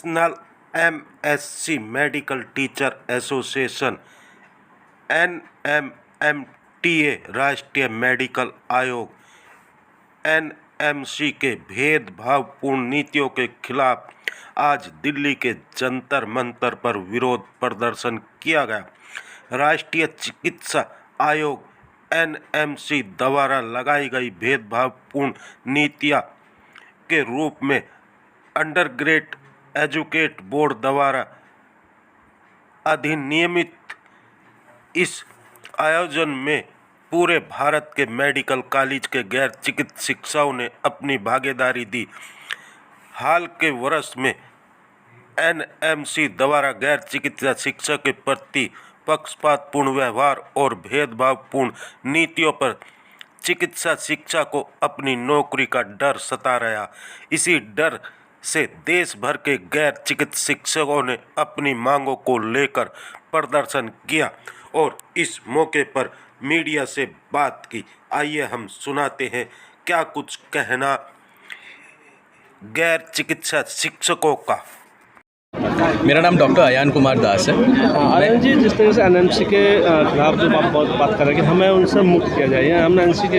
National MSc medical teacher association NMMTA राष्ट्रीय medical आयोग NMC के भेदभावपूर्ण नीतियों के खिलाफ आज दिल्ली के जंतर मंतर पर विरोध प्रदर्शन किया गया। राष्ट्रीय चिकित्सा आयोग एनएमसी द्वारा लगाई गई भेदभावपूर्ण नीतियां के रूप में अंडरग्रेड एजुकेट बोर्ड द्वारा अधिनियमित इस आयोजन में पूरे भारत के मेडिकल कॉलेज के गैर चिकित्सक शिक्षकों ने अपनी भागीदारी दी। हाल के वर्ष में एनएमसी द्वारा गैर चिकित्सा शिक्षक के प्रति पक्षपातपूर्ण व्यवहार और भेदभावपूर्ण नीतियों पर चिकित्सा शिक्षा को अपनी नौकरी का डर सता रहा। इसी डर से देश भर के गैर चिकित्सा शिक्षकों ने अपनी मांगों को लेकर प्रदर्शन किया और इस मौके पर मीडिया से बात की। आइए हम सुनाते हैं क्या कुछ कहना गैर चिकित्सा शिक्षकों का। मेरा नाम डॉक्टर अयान कुमार दास है। अयान जी, जिस तरह से एनएमसी के खिलाफ जो आप बहुत बात कर रहे हैं कि हमें उनसे मुक्त किया जाए, हम एनएमसी के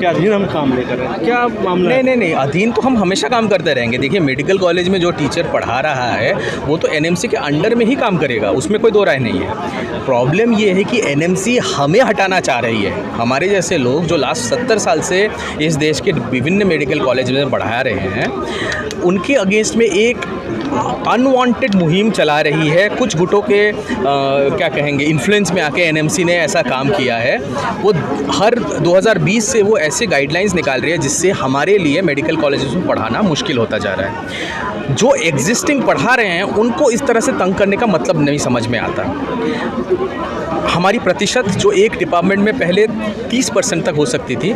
अधीन हम काम नहीं कर रहे हैं, क्या मामला है? नहीं, अधीन तो हम हमेशा काम करते रहेंगे। देखिए, मेडिकल कॉलेज में जो टीचर पढ़ा रहा है वो तो एनएमसी के अंडर में ही काम करेगा, उसमें कोई दो राय नहीं है। प्रॉब्लम ये है कि एनएमसी हमें हटाना चाह रही है। हमारे जैसे लोग जो लास्ट 70 साल से इस देश के विभिन्न मेडिकल कॉलेज में पढ़ा रहे हैं, उनके अगेंस्ट में एक अनवांटेड मुहिम चला रही है। कुछ गुटों के क्या कहेंगे इन्फ्लुएंस में आके एनएमसी ने ऐसा काम किया है। वो हर 2020 से वो ऐसे गाइडलाइंस निकाल रही है जिससे हमारे लिए मेडिकल कॉलेजेस में पढ़ाना मुश्किल होता जा रहा है। जो एग्जिस्टिंग पढ़ा रहे हैं उनको इस तरह से तंग करने का मतलब नहीं समझ में आता। हमारी प्रतिशत जो एक डिपार्टमेंट में पहले 30% तक हो सकती थी,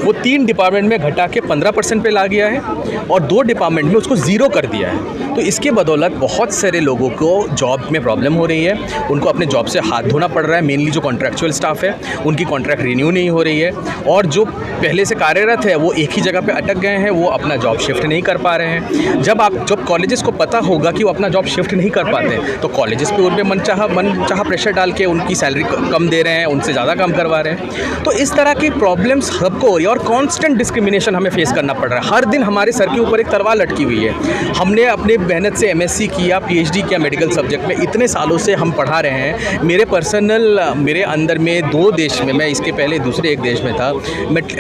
वो 3 डिपार्टमेंट में घटा के 15% पे ला गया है और 2 डिपार्टमेंट में उसको 0 कर दिया है। तो इसके बदौलत बहुत सारे लोगों को जॉब में प्रॉब्लम हो रही है, उनको अपने जॉब से हाथ धोना पड़ रहा है। मेनली जो कॉन्ट्रैक्चुअल स्टाफ है उनकी कॉन्ट्रैक्ट रिन्यू नहीं हो रही है और जो पहले से कार्यरत है वो एक ही जगह पे अटक गए हैं, वो अपना जॉब शिफ्ट नहीं कर पा रहे हैं। जब कॉलेजेस को पता होगा कि वो अपना जॉब शिफ्ट नहीं कर पाते हैं तो कॉलेजेस पे उन पर मनचाहा प्रेशर डाल के उनकी सैलरी कम दे रहे हैं, उनसे ज़्यादा काम करवा रहे हैं। तो इस तरह की प्रॉब्लम्स सबको हो रही है और कॉन्स्टेंट डिस्क्रिमिनेशन हमें फेस करना पड़ रहा है। हर दिन हमारे सर के ऊपर एक तलवार लटकी हुई है। हमने अपने मेहनत से एमएससी किया, पीएचडी किया मेडिकल सब्जेक्ट में, इतने सालों से हम पढ़ा रहे हैं। मेरे अंदर में 2 देश में, मैं इसके पहले दूसरे एक देश में था,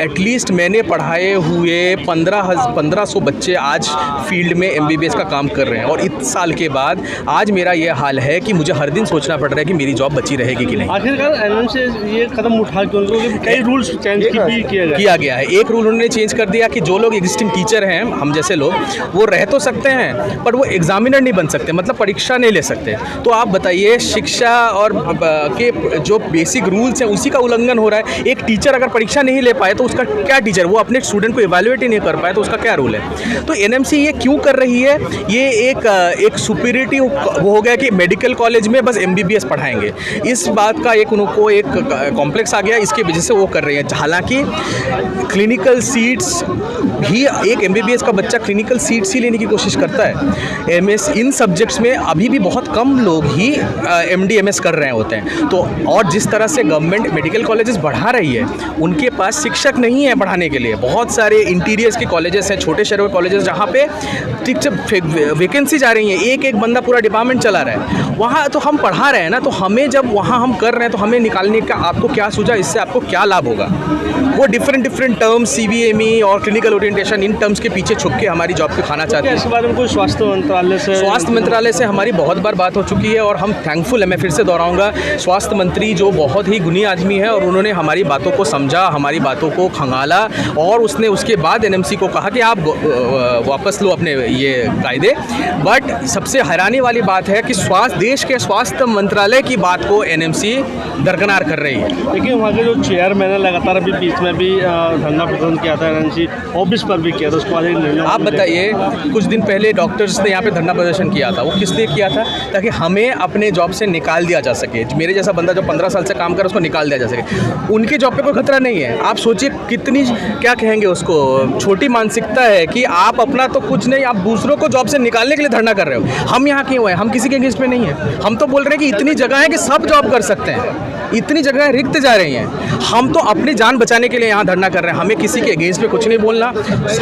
एटलीस्ट मैंने पढ़ाए हुए 1500 बच्चे आज फील्ड में एमबीबीएस का काम कर रहे हैं और इस साल के बाद आज मेरा ये हाल है कि मुझे हर दिन सोचना पड़ रहा है कि मेरी जॉब बची रहेगी कि नहीं। आखिरकार एनएमसी ये कदम उठा क्योंकि कई रूल्स चेंज किया गया है। एक रूल उन्होंने चेंज कर दिया कि जो लोग एग्जिस्टिंग टीचर हैं, हम जैसे लोग, वो रह तो सकते हैं पर वो एग्जामिनर नहीं बन सकते, मतलब परीक्षा नहीं ले सकते। तो आप बताइए, शिक्षा और के जो बेसिक रूल्स हैं उसी का उल्लंघन हो रहा है। एक टीचर अगर परीक्षा नहीं ले पाए तो उसका क्या, टीचर वो अपने स्टूडेंट को इवैल्यूएट ही नहीं कर पाए तो उसका क्या रूल है? तो एनएमसी ये क्यों कर रही है? ये एक सुपीरियरिटी हो गया कि मेडिकल कॉलेज में बस एमबीबीएस पढ़ाएंगे, इस बात का उनको एक कॉम्प्लेक्स आ गया, इसके वजह से वो कर रही है। हालांकि क्लिनिकल सीट्स भी, एक एमबीबीएस का बच्चा क्लिनिकल सीट्स ही लेने की कोशिश करता है। एमएस इन सब्जेक्ट्स में अभी भी बहुत कम लोग ही एमडी एमएस कर रहे होते हैं। तो और जिस तरह से गवर्नमेंट मेडिकल कॉलेजेस बढ़ा रही है, उनके पास शिक्षक नहीं है पढ़ाने के लिए। बहुत सारे इंटीरियर्स के कॉलेजेस हैं, छोटे शहरों के कॉलेजेस, जहाँ पे वैकेंसी जा रही है, एक बंदा पूरा डिपार्टमेंट चला रहा है। वहाँ तो हम पढ़ा रहे हैं ना, तो हमें जब वहाँ हम कर रहे हैं तो हमें निकालने का आपको क्या सूझा, इससे आपको क्या लाभ होगा? वो डिफरेंट टर्म्स, सीवीएमई और क्लिनिकल ओरिएंटेशन, इन टर्म्स के पीछे छुप के हमारी जॉब को खाना चाहते हैं। इसके बारे में कोई स्वास्थ्य मंत्रालय से हमारी बहुत बार बात हो चुकी है और हम थैंकफुल है। मैं फिर से दोहराऊंगा, स्वास्थ्य मंत्री जो बहुत ही गुणी आदमी है और उन्होंने हमारी बातों को समझा, हमारी बातों को खंगाला और उसने उसके बाद एनएमसी को कहा कि आप वापस लो अपने ये कायदे। बट सबसे हैरानी वाली बात है कि देश के स्वास्थ्य मंत्रालय की बात को एनएमसी दरकिनार कर रही है। लेकिन वहाँ के जो चेयरमैन है लगातार अभी बीच साथ में भी धरना प्रदर्शन किया था, एनएमसी ऑफिस पर भी किया था, उसको आज एक निर्णय। आप बताइए, कुछ दिन पहले डॉक्टर्स ने यहाँ पे धरना प्रदर्शन किया था, वो किस लिए किया था? ताकि हमें अपने जॉब से निकाल दिया जा सके। मेरे जैसा बंदा जो 15 साल से काम कर, उसको निकाल दिया जा सके। उनके जॉब पे कोई खतरा नहीं है। आप सोचिए कितनी, क्या कहेंगे उसको, छोटी मानसिकता है कि आप अपना तो कुछ नहीं, आप दूसरों को जॉब से निकालने के लिए धरना कर रहे हो। हम यहाँ क्यों हैं? हम किसी के अगेंस्ट में नहीं है। हम तो बोल रहे हैं कि इतनी जगह है कि सब जॉब कर सकते हैं, इतनी जगह रिक्त जा रही हैं। हम तो अपनी जान बचाने के लिए यहाँ धरना कर रहे हैं। हमें किसी के अगेंस्ट में कुछ नहीं बोलना।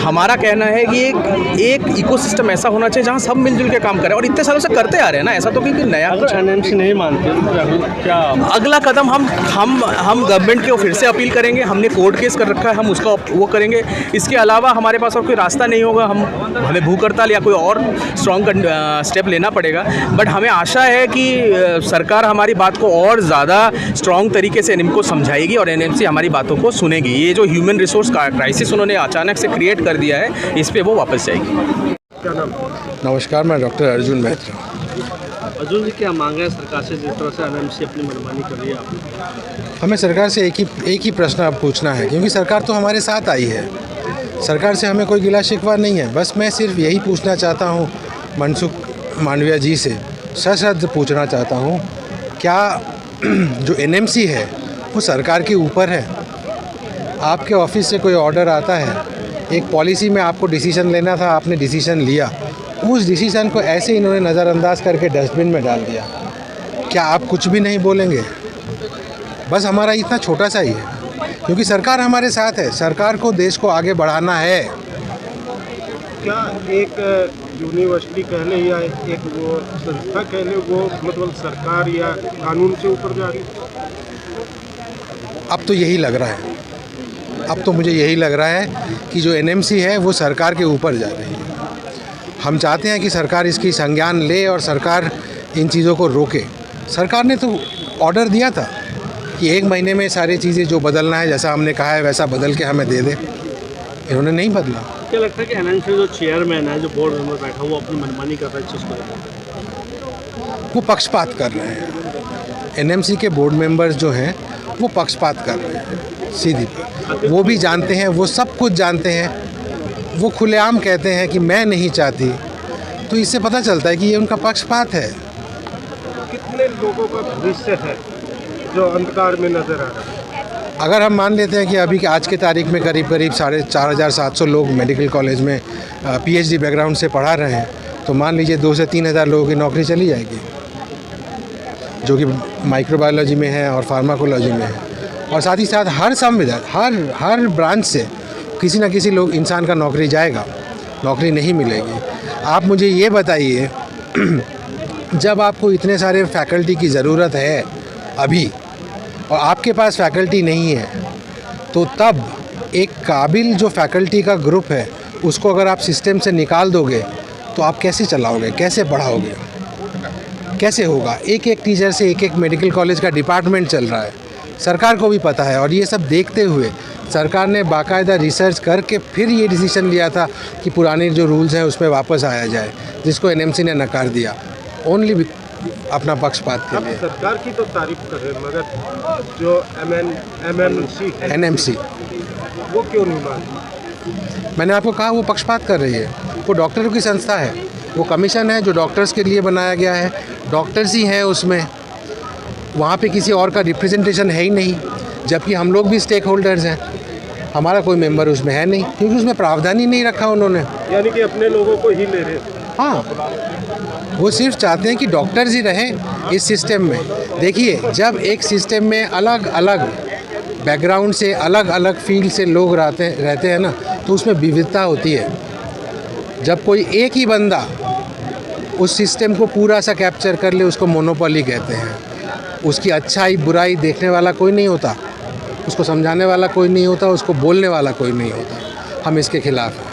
हमारा कहना है कि एक इकोसिस्टम ऐसा होना चाहिए जहाँ सब मिलजुल के काम करें, और इतने सालों से करते आ रहे हैं ना। ऐसा तो कि नया अगर एनएमसी नहीं मानते तो क्या अगला कदम हम गवर्नमेंट को फिर से अपील करेंगे। हमने कोर्ट केस कर रखा है, हम उसका वो करेंगे। इसके अलावा हमारे पास और कोई रास्ता नहीं होगा। हमें भूख हड़ताल या कोई और स्ट्रॉन्ग स्टेप लेना पड़ेगा। बट हमें आशा है कि सरकार हमारी बात को और ज़्यादा स्ट्रॉन्ग तरीके से एनएमसी को समझाएगी और एनएमसी हमारी बातों को सुनेगी। ये जो ह्यूमन रिसोर्स क्राइसिस उन्होंने अचानक से क्रिएट कर दिया है, इस पे वो वापस जाएगी। क्या नाम? नमस्कार, मैं डॉक्टर अर्जुन मैत्रा। अर्जुन जी, क्या मांग है सरकार से जिस तरह से एनएमसी अपनी मनमानी कर रही है? आप हमें सरकार से एक ही प्रश्न अब पूछना है, क्योंकि सरकार तो हमारे साथ आई है। सरकार से हमें कोई गिला शिकवा नहीं है। बस मैं सिर्फ यही पूछना चाहता हूँ मनसुख मांडविया जी से, सशब्द पूछना चाहता हूँ, क्या जो एनएमसी है वो सरकार के ऊपर है? आपके ऑफिस से कोई ऑर्डर आता है, एक पॉलिसी में आपको डिसीजन लेना था, आपने डिसीजन लिया, उस डिसीजन को ऐसे इन्होंने नज़रअंदाज करके डस्टबिन में डाल दिया। क्या आप कुछ भी नहीं बोलेंगे? बस हमारा इतना छोटा सा ही है, क्योंकि सरकार हमारे साथ है। सरकार को देश को आगे बढ़ाना है। क्या एक यूनिवर्सिटी कह लें या एक वो संस्था कह लें, वो मतलब सरकार या कानून से ऊपर जा रही? अब तो यही लग रहा है। अब तो मुझे यही लग रहा है कि जो एनएमसी है वो सरकार के ऊपर जा रही है। हम चाहते हैं कि सरकार इसकी संज्ञान ले और सरकार इन चीज़ों को रोके। सरकार ने तो ऑर्डर दिया था कि 1 महीने में सारी चीज़ें जो बदलना है, जैसा हमने कहा है वैसा बदल के हमें दे दे। इन्होंने नहीं बदला। क्या लगता है कि एनएमसी जो चेयरमैन है, जो बोर्ड मेंबर बैठा वो अपनी मनमानी कर रहा है इस चीज़ को? वो पक्षपात कर रहे हैं। एनएमसी के बोर्ड मेंबर्स जो हैं वो पक्षपात कर रहे हैं सीधी पर। वो भी जानते हैं, वो सब कुछ जानते हैं। वो खुलेआम कहते हैं कि मैं नहीं चाहती, तो इससे पता चलता है कि ये उनका पक्षपात है। कितने लोगों का भविष्य है जो अंधकार में नजर आ रहा है? अगर हम मान लेते हैं कि अभी के आज के तारीख में करीब 4,700 लोग मेडिकल कॉलेज में पीएचडी बैकग्राउंड से पढ़ा रहे हैं, तो मान लीजिए 2 से 3 हज़ार लोगों की नौकरी चली जाएगी, जो कि माइक्रोबायोलॉजी में है और फार्माकोलॉजी में है। और साथ ही साथ हर संविदा, हर ब्रांच से किसी न किसी लोग इंसान का नौकरी जाएगा, नौकरी नहीं मिलेगी। आप मुझे ये बताइए, जब आपको इतने सारे फैकल्टी की ज़रूरत है अभी, और आपके पास फैकल्टी नहीं है, तो तब एक काबिल जो फैकल्टी का ग्रुप है उसको अगर आप सिस्टम से निकाल दोगे तो आप कैसे चलाओगे, कैसे बढ़ाओगे, कैसे होगा? एक टीचर से एक मेडिकल कॉलेज का डिपार्टमेंट चल रहा है। सरकार को भी पता है, और ये सब देखते हुए सरकार ने बाकायदा रिसर्च करके फिर ये डिसीजन लिया था कि पुराने जो रूल्स हैं उस पर वापस आया जाए, जिसको एनएमसी ने नकार दिया, ओनली अपना पक्षपात के लिए। सरकार की तो तारीफ कर रहे हैं, मगर जो एनएमसी वो क्यों नहीं मानती? मैंने आपको कहा वो पक्षपात कर रही है। वो डॉक्टरों की संस्था है, वो कमीशन है जो डॉक्टर्स के लिए बनाया गया है। डॉक्टर्स ही हैं उसमें, वहाँ पे किसी और का रिप्रेजेंटेशन है ही नहीं, जबकि हम लोग भी स्टेक होल्डर्स हैं। हमारा कोई मेंबर उसमें है नहीं, क्योंकि उसमें प्रावधान ही नहीं रखा उन्होंने। यानी कि अपने लोगों को ही ले रहे। हाँ, वो सिर्फ चाहते हैं कि डॉक्टर्स ही रहें इस सिस्टम में। देखिए, जब एक सिस्टम में अलग अलग बैकग्राउंड से, अलग अलग फील्ड से लोग रहते हैं ना, तो उसमें विविधता होती है। जब कोई एक ही बंदा उस सिस्टम को पूरा सा कैप्चर कर ले, उसको मोनोपोली कहते हैं। उसकी अच्छाई बुराई देखने वाला कोई नहीं होता, उसको समझाने वाला कोई नहीं होता, उसको बोलने वाला कोई नहीं होता। हम इसके खिलाफ हैं।